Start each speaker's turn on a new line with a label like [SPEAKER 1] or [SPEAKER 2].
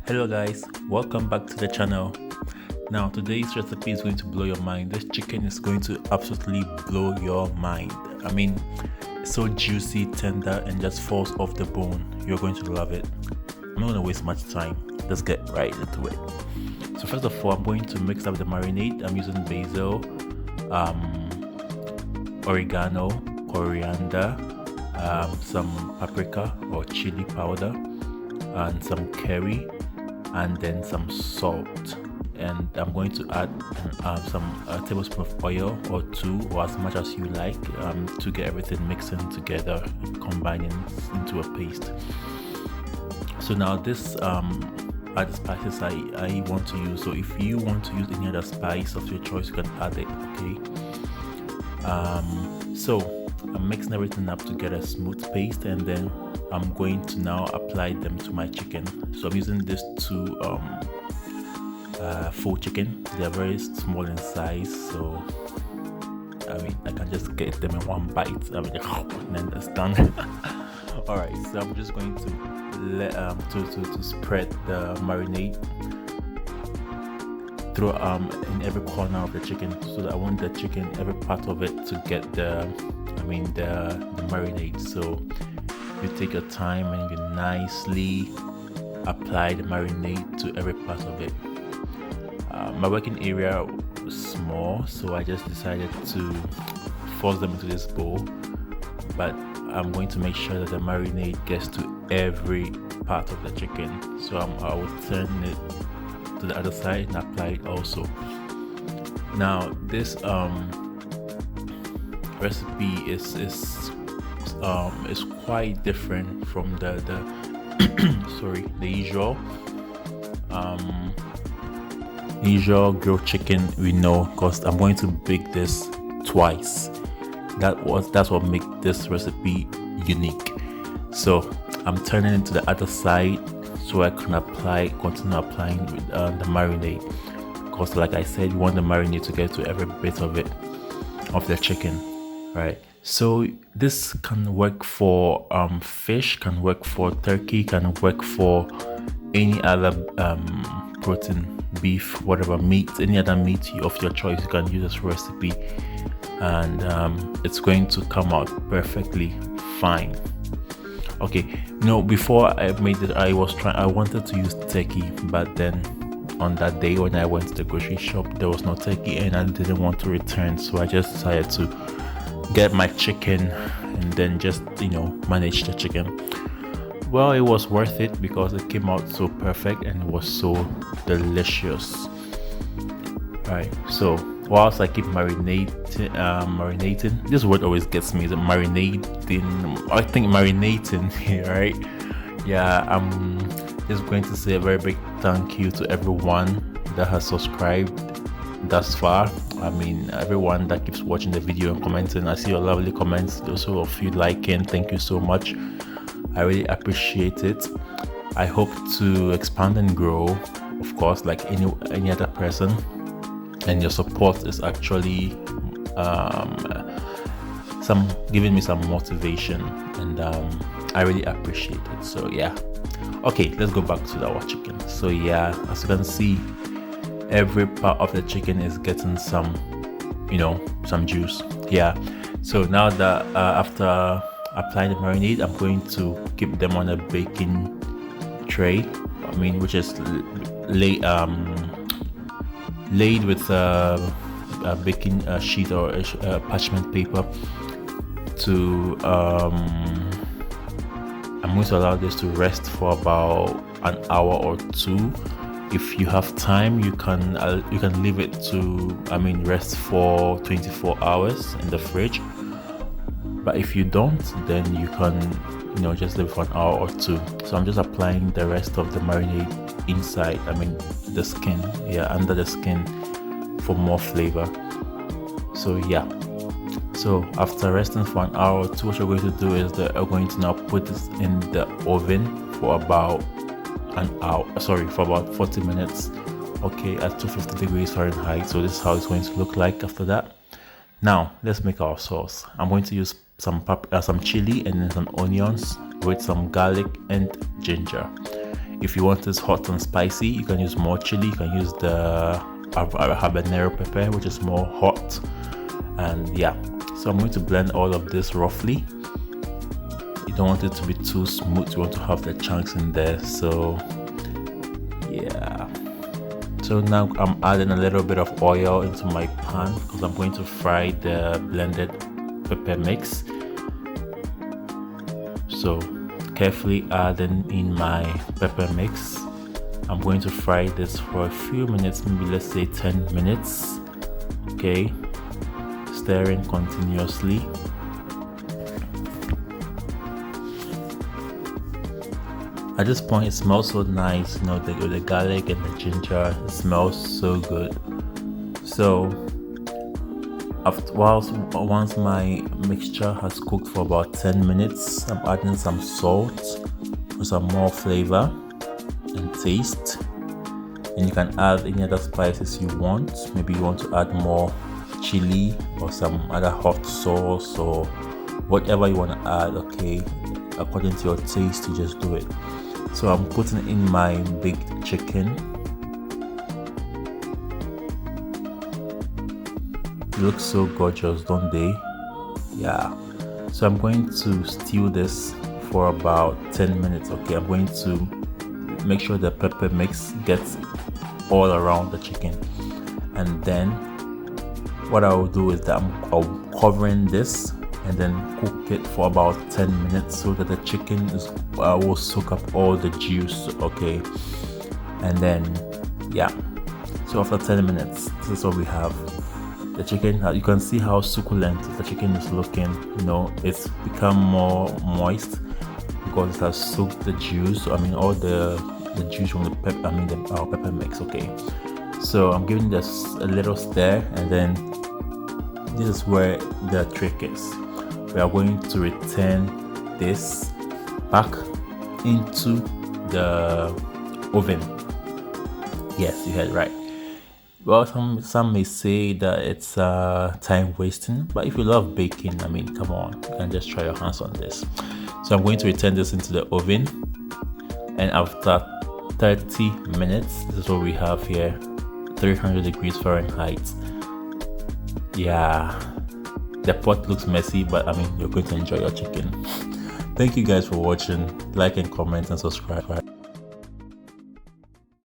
[SPEAKER 1] Hello guys, welcome back to the channel. Now today's recipe is going to blow your mind. This chicken is going to absolutely blow your mind. It's so juicy, tender, and just falls off the bone. You're going to love it. I'm not going to waste much time. Let's get right into it. So first of all, I'm going to mix up the marinade. I'm using basil, oregano, coriander, some paprika or chili powder, and some curry, and then some salt. And I'm going to add some tablespoon of oil or two, or as much as you like, to get everything mixing together and combining into a paste. So now this are the spices I want to use. So if you want to use any other spice of your choice, you can add it. Okay. So I'm mixing everything up to get a smooth paste, and then I'm going to now apply them to my chicken. So I'm using these two full chicken. They are very small in size, so I can just get them in one bite. And then it's done. All right, so I'm just going to let to spread the marinade through in every corner of the chicken, so that I want the chicken, every part of it, to get the marinade. So you take your time and you nicely apply the marinade to every part of it. My working area was small, so I just decided to force them into this bowl, but I'm going to make sure that the marinade gets to every part of the chicken. So I will turn it to the other side and apply it also. Now this recipe is quite different from the sorry, the usual grilled chicken we know, because I'm going to bake this twice. That's what makes this recipe unique. So I'm turning it to the other side so I can continue applying with the marinade, because like I said, you want the marinade to get to every bit of it, of the chicken, right? So this can work for fish, can work for turkey, can work for any other protein, beef, whatever meat, any other meat of your choice. You can use this recipe, and it's going to come out perfectly fine. Okay, before I made it, I wanted to use turkey, but then on that day when I went to the grocery shop, there was no turkey and I didn't want to return, so I just decided to get my chicken and then just manage the chicken. Well, it was worth it because it came out so perfect and it was so delicious. Right, so whilst I keep marinating, this word always gets me, the marinating, I think marinating here, right? Yeah, I'm just going to say a very big thank you to everyone that has subscribed thus far. Everyone that keeps watching the video and commenting. I see your lovely comments, those of you liking, thank you so much. I really appreciate it. I hope to expand and grow, of course, like any other person, and your support is actually giving me some motivation, and I really appreciate it. So yeah, okay, let's go back to our chicken. So yeah, as you can see, every part of the chicken is getting some juice. Yeah, so now that after applying the marinade, I'm going to keep them on a baking tray, which is laid with a baking sheet or a parchment paper. I'm going to allow this to rest for about an hour or two. If you have time, you can leave it to rest for 24 hours in the fridge. But if you don't, then you can just leave it for an hour or two. So I'm just applying the rest of the marinade inside, the skin, under the skin, for more flavor. So yeah, so after resting for an hour or two, what you're going to do is that you're going to now put this in the oven for about for about 40 minutes, okay, at 250 degrees Fahrenheit. So this is how it's going to look like after that. Now let's make our sauce. I'm going to use some chili and then some onions with some garlic and ginger. If you want this hot and spicy, you can use more chili. You can use the habanero pepper, which is more hot. And yeah, so I'm going to blend all of this roughly. You don't want it to be too smooth, you want to have the chunks in there. So yeah, so now I'm adding a little bit of oil into my pan because I'm going to fry the blended pepper mix. So carefully adding in my pepper mix. I'm going to fry this for a few minutes, maybe let's say 10 minutes. Okay, stirring continuously. At this point, it smells so nice, you know, the garlic and the ginger. It smells so good. So once my mixture has cooked for about 10 minutes, I'm adding some salt for some more flavor and taste. And you can add any other spices you want. Maybe you want to add more chili or some other hot sauce or whatever you want to add. Okay, according to your taste, you just do it. So I'm putting in my big chicken. It looks so gorgeous, don't they? Yeah. So I'm going to stew this for about 10 minutes. Okay, I'm going to make sure the pepper mix gets all around the chicken, and then what I will do is that I'll covering this and then cook it for about 10 minutes so that the chicken will soak up all the juice. Okay, and then yeah, so after 10 minutes, this is what we have. The chicken, you can see how succulent the chicken is looking. You know, it's become more moist because it has soaked the juice. I mean, all the juice from the pepper mix. Okay, so I'm giving this a little stir, and then this is where the trick is. We are going to return this back into the oven. Yes, you heard right. Well, some may say that it's time wasting, but if you love baking, I mean, come on, you can just try your hands on this. So I'm going to return this into the oven, and after 30 minutes, this is what we have here, 300 degrees Fahrenheit. Yeah, the pot looks messy, but I mean, you're going to enjoy your chicken. Thank you guys for watching. Like and comment and subscribe.